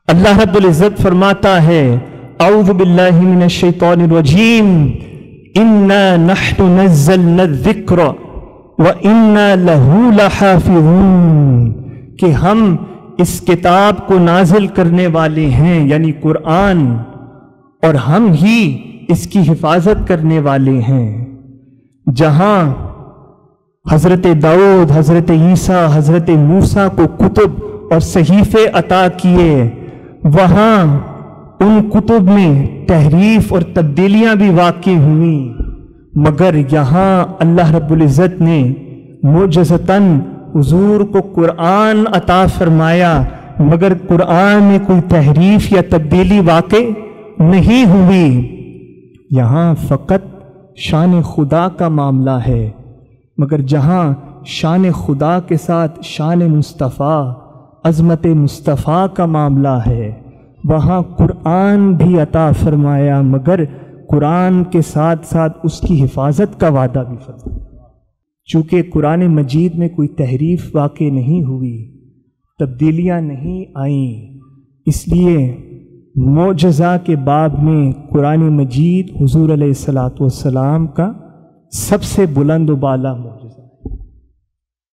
اللہ رب العزت فرماتا ہے اعوذ باللہ من الشیطان الرجیم انا نحن نزلنا الذکر وَإِنَّا لَهُ لَحَافِظُونَ کہ ہم اس کتاب کو نازل کرنے والے ہیں، یعنی قرآن، اور ہم ہی اس کی حفاظت کرنے والے ہیں۔ جہاں حضرت داؤد، حضرت عیسیٰ، حضرت موسیٰ کو کتب اور صحیفے عطا کیے، وہاں ان کتب میں تحریف اور تبدیلیاں بھی واقع ہوئیں، مگر یہاں اللہ رب العزت نے معجزتاً حضور کو قرآن عطا فرمایا، مگر قرآن میں کوئی تحریف یا تبدیلی واقع نہیں ہوئی۔ یہاں فقط شان خدا کا معاملہ ہے، مگر جہاں شان خدا کے ساتھ شان مصطفیٰ، عظمت مصطفیٰ کا معاملہ ہے، وہاں قرآن بھی عطا فرمایا، مگر قرآن کے ساتھ ساتھ اس کی حفاظت کا وعدہ بھی فرمایا۔ چونکہ قرآن مجید میں کوئی تحریف واقع نہیں ہوئی، تبدیلیاں نہیں آئیں، اس لیے معجزہ کے باب میں قرآن مجید حضور علیہ الصلوۃ والسلام کا سب سے بلند و بالا